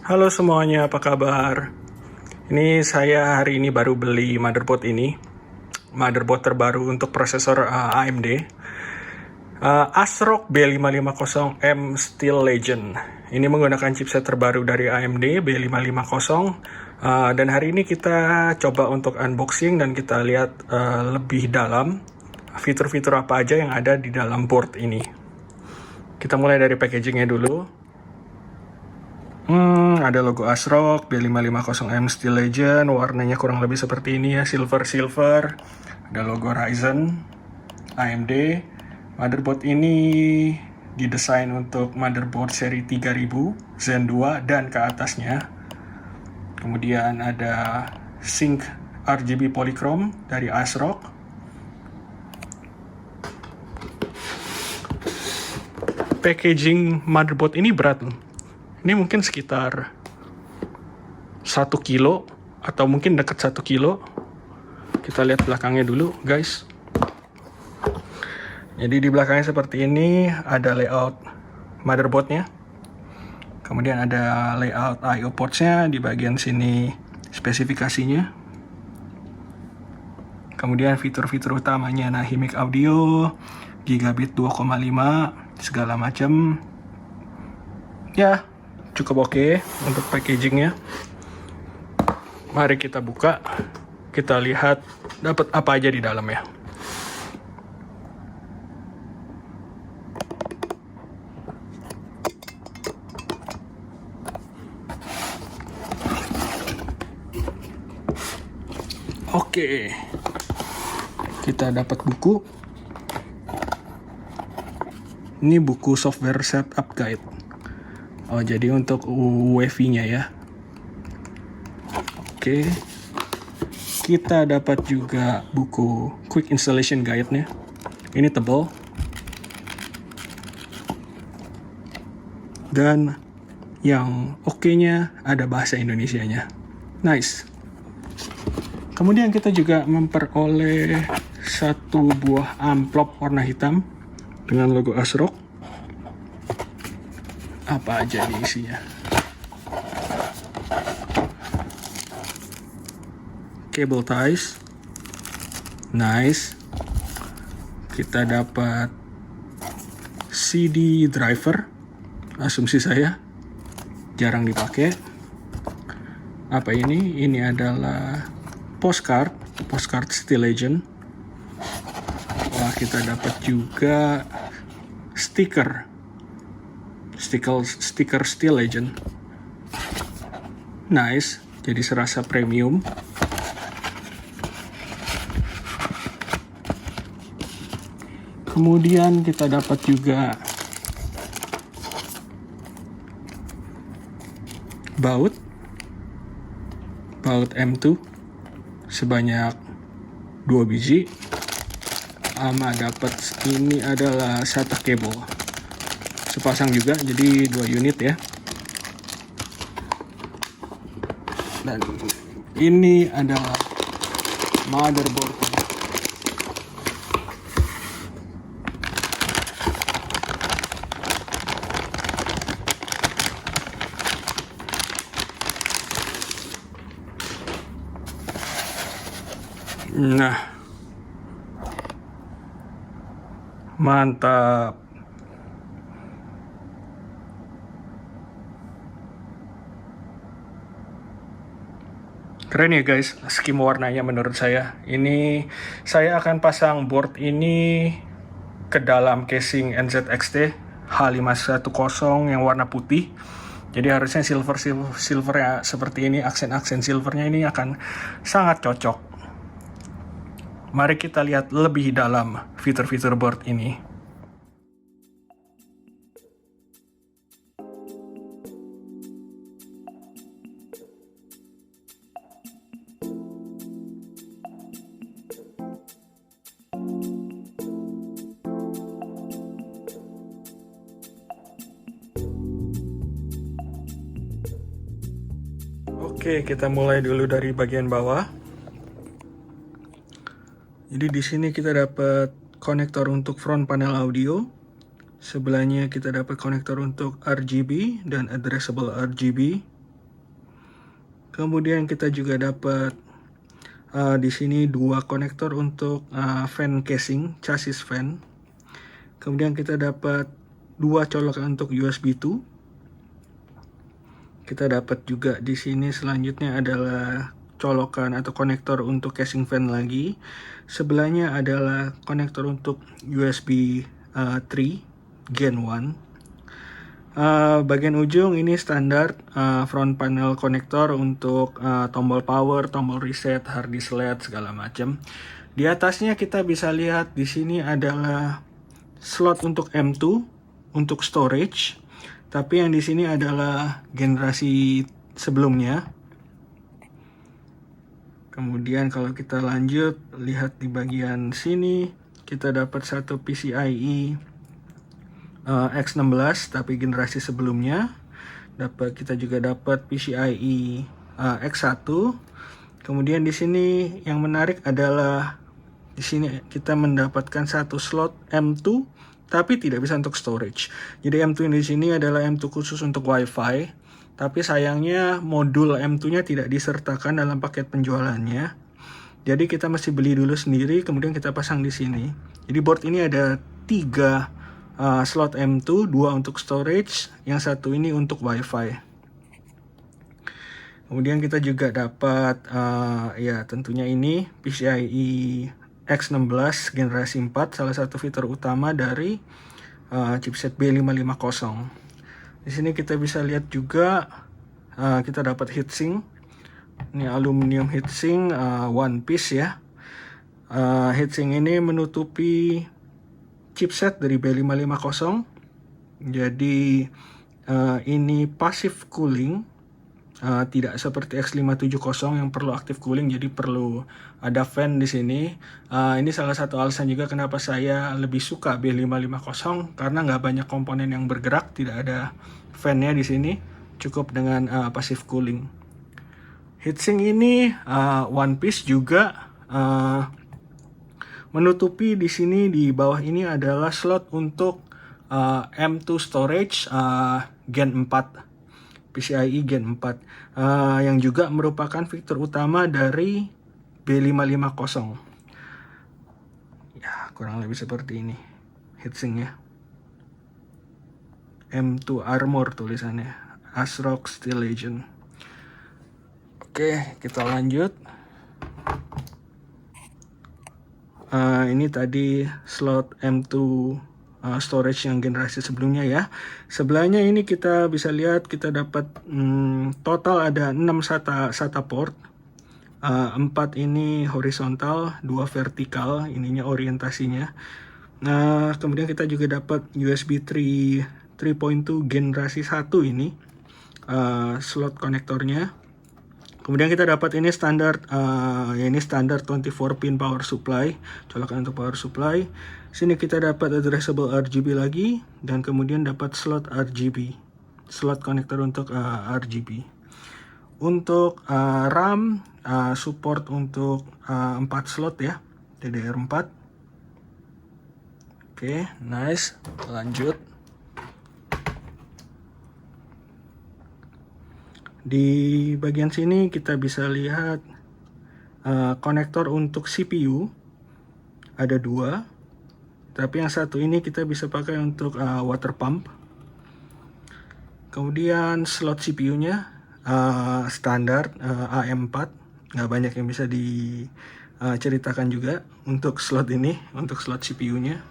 Halo semuanya, apa kabar? Ini saya hari ini baru beli motherboard ini. Motherboard terbaru untuk prosesor AMD. ASRock B550M Steel Legend. Ini menggunakan chipset terbaru dari AMD B550. Dan hari ini kita coba untuk unboxing dan kita lihat lebih dalam fitur-fitur apa aja yang ada di dalam board ini. Kita mulai dari packagingnya dulu. Ada logo ASRock B550M Steel Legend, warnanya kurang lebih seperti ini ya, silver. Ada logo Ryzen, AMD. Motherboard ini didesain untuk motherboard seri 3000 Zen 2 dan ke atasnya. Kemudian ada Sync RGB Polychrome dari ASRock. Packaging motherboard ini berat loh. Ini mungkin sekitar 1 kilo atau mungkin dekat 1 kilo. Kita lihat belakangnya dulu guys. Jadi di belakangnya seperti ini, ada layout motherboardnya. Kemudian ada layout I/O portsnya, di bagian sini spesifikasinya. Kemudian fitur-fitur utamanya, nah HiMic audio, gigabit 2,5, segala macam. Ya, cukup oke untuk packagingnya. Mari kita buka, kita lihat dapat apa aja di dalamnya. Oke, kita dapat buku. Ini buku software setup guide. Oh, jadi untuk UEFI-nya ya. Oke. Kita dapat juga buku quick installation guide-nya. Ini tebal. Dan yang oke-nya ada bahasa Indonesianya. Nice. Kemudian kita juga memperoleh satu buah amplop warna hitam dengan logo ASRock. Apa aja nih isinya? Cable ties, nice. Kita dapat CD driver, asumsi saya jarang dipakai. Apa ini? Ini adalah postcard Steel Legend. Wah, kita dapat juga stiker Steel Legend. Nice, jadi serasa premium. Kemudian kita dapat juga baut M2 sebanyak 2 biji. Dapat ini adalah SATA cable sepasang juga, jadi 2 unit ya. Dan ini adalah motherboard. Nah, mantap. Keren ya guys, skim warnanya menurut saya. Ini saya akan pasang board ini ke dalam casing NZXT H510 yang warna putih. Jadi harusnya silver ya seperti ini, aksen silvernya ini akan sangat cocok. Mari kita lihat lebih dalam fitur-fitur board ini. Oke, kita mulai dulu dari bagian bawah. Jadi di sini kita dapat konektor untuk front panel audio. Sebelahnya kita dapat konektor untuk RGB dan addressable RGB. Kemudian kita juga dapat di sini dua konektor untuk fan casing, chassis fan. Kemudian kita dapat dua colokan untuk USB 2. Kita dapat juga di sini selanjutnya adalah colokan atau konektor untuk casing fan lagi. Sebelahnya adalah konektor untuk USB 3 Gen 1. Bagian ujung ini standar front panel konektor untuk tombol power, tombol reset, hard disk LED segala macam. Di atasnya kita bisa lihat di sini adalah slot untuk M2 untuk storage. Tapi yang di sini adalah generasi sebelumnya. Kemudian kalau kita lanjut lihat di bagian sini kita dapat satu PCIe X16 tapi generasi sebelumnya. Kita juga dapat PCIe X1. Kemudian di sini yang menarik adalah di sini kita mendapatkan satu slot M2 tapi tidak bisa untuk storage. Jadi M2 di sini adalah M2 khusus untuk WiFi, tapi sayangnya modul M2-nya tidak disertakan dalam paket penjualannya. Jadi kita mesti beli dulu sendiri, kemudian kita pasang di sini. Jadi board ini ada 3 slot M2, 2 untuk storage, yang satu ini untuk WiFi. Kemudian kita juga dapat ya tentunya ini PCIe X16 generasi 4, salah satu fitur utama dari chipset B550. Di sini kita bisa lihat juga kita dapat heatsink. Ini aluminium heatsink one piece ya. Heatsink ini menutupi chipset dari B550. Jadi ini passive cooling, tidak seperti X570 yang perlu active cooling, jadi perlu ada fan di sini. Ini salah satu alasan juga kenapa saya lebih suka B550 karena nggak banyak komponen yang bergerak, tidak ada fan-nya di sini, cukup dengan passive cooling. Heatsink ini one piece juga. Menutupi di sini di bawah ini adalah slot untuk M2 storage Gen 4, PCIe Gen 4, yang juga merupakan fitur utama dari B550. Ya, kurang lebih seperti ini heatsinknya. M2 Armor tulisannya, ASRock Steel Legend. Oke, kita lanjut. Ini tadi slot M2 storage yang generasi sebelumnya ya. Sebelahnya ini kita bisa lihat kita dapat total ada 6 SATA port. 4 ini horizontal, 2 vertikal, ininya orientasinya. Nah, kemudian kita juga dapat USB 3.2 generasi 1 ini slot konektornya. Kemudian kita dapat ini standar, ini standar 24 pin power supply, colokan untuk power supply. Sini kita dapat addressable RGB lagi, dan kemudian dapat slot RGB, slot konektor untuk RGB. Untuk RAM, support untuk 4 slot ya, DDR4. Oke, nice. Lanjut. Di bagian sini kita bisa lihat konektor untuk CPU ada 2, tapi yang satu ini kita bisa pakai untuk water pump. Kemudian slot CPU-nya standar AM4, nggak banyak yang bisa diceritakan juga untuk slot ini, untuk slot CPU-nya.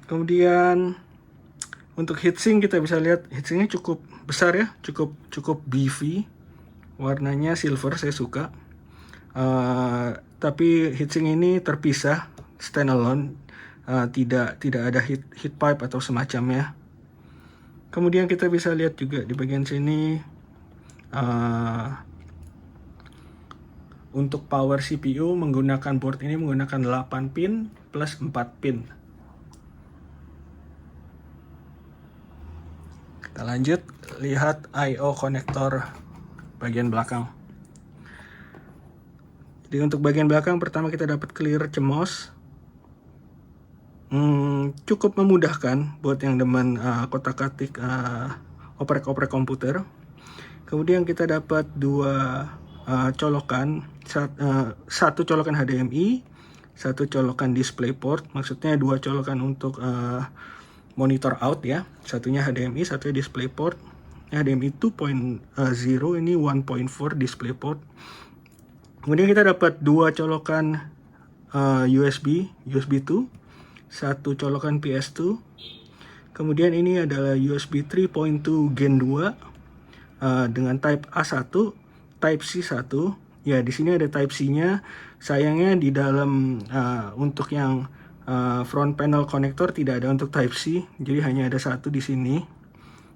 Kemudian untuk heatsink kita bisa lihat heatsinknya cukup besar ya, cukup beefy, warnanya silver, saya suka. Tapi heatsink ini terpisah, standalone, tidak ada heat pipe atau semacamnya. Kemudian kita bisa lihat juga di bagian sini untuk power CPU menggunakan board ini menggunakan 8 pin plus 4 pin. Kita lanjut, lihat I/O konektor bagian belakang. Jadi untuk bagian belakang pertama kita dapat clear CMOS. Cukup memudahkan buat yang demen kotak-katik oprek-oprek komputer. Kemudian kita dapat dua colokan, satu colokan HDMI, satu colokan DisplayPort, maksudnya dua colokan untuk monitor out ya, satunya HDMI, satunya DisplayPort. HDMI 2.0, ini 1.4 DisplayPort. Kemudian kita dapat dua colokan USB 2, satu colokan PS2. Kemudian ini adalah USB 3.2 Gen 2 dengan Type A1, Type C1. Ya, di sini ada Type C-nya. Sayangnya di dalam untuk yang front panel konektor tidak ada untuk Type C, jadi hanya ada satu di sini.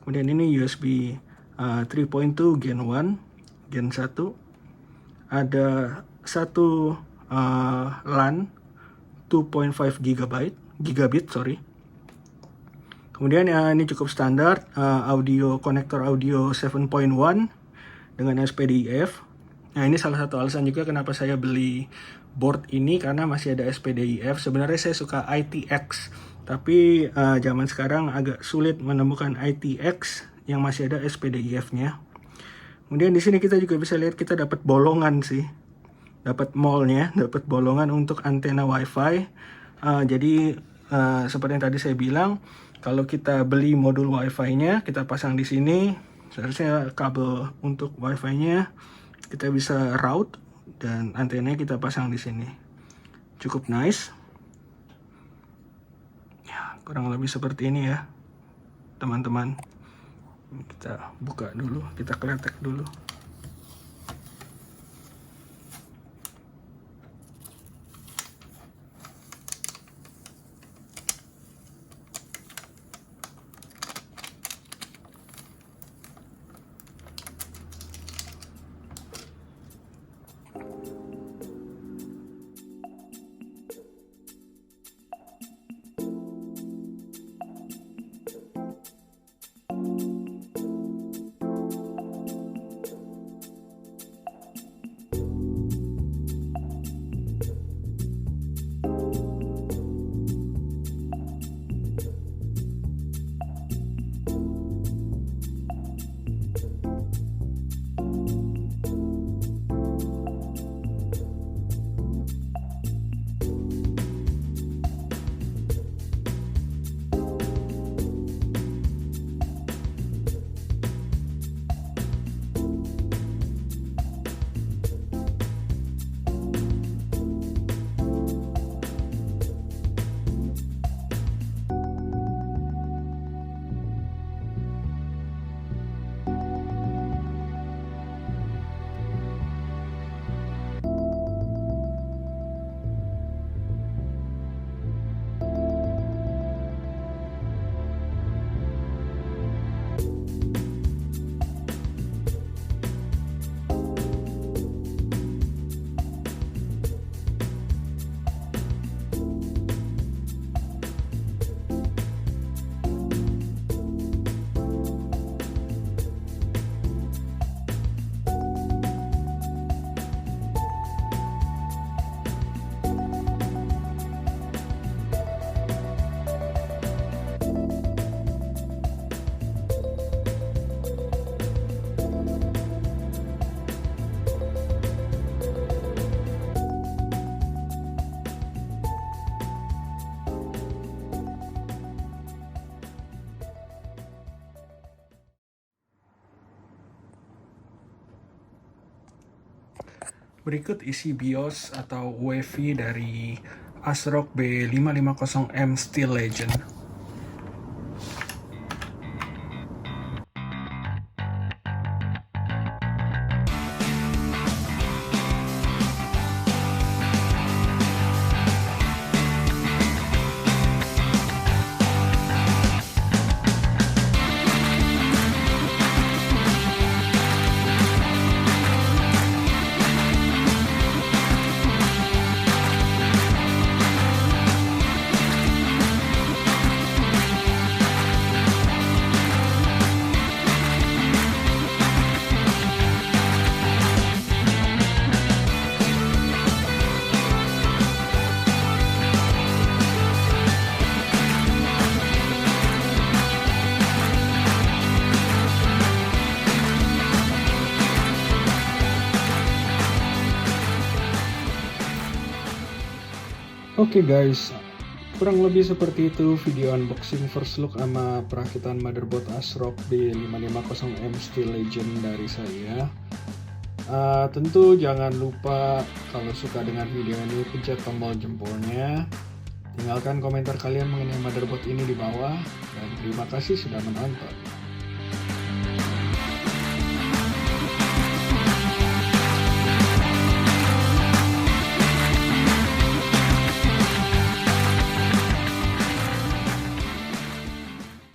Kemudian ini USB 3.2 Gen 1, Gen 1. Ada satu LAN 2.5 gigabit. Kemudian ini cukup standar, audio konektor audio 7.1 dengan SPDIF. Nah, ini salah satu alasan juga kenapa saya beli board ini, karena masih ada SPDIF. Sebenarnya saya suka ITX, tapi zaman sekarang agak sulit menemukan ITX yang masih ada SPDIF-nya. Kemudian di sini kita juga bisa lihat kita dapat bolongan sih. Dapat mallnya, dapat bolongan untuk antena WiFi. Jadi seperti yang tadi saya bilang, kalau kita beli modul WiFi-nya, kita pasang di sini. Seharusnya kabel untuk WiFi-nya kita bisa route dan antenanya kita pasang di sini. Cukup nice. Ya, kurang lebih seperti ini ya, teman-teman. Kita buka dulu, kita kletek dulu. Berikut isi BIOS atau UEFI dari ASRock B550M Steel Legend. Oke guys, kurang lebih seperti itu video unboxing first look sama perakitan motherboard ASRock B550M Steel Legend dari saya. Tentu jangan lupa kalau suka dengan video ini pencet tombol jempolnya. Tinggalkan komentar kalian mengenai motherboard ini di bawah. Dan terima kasih sudah menonton.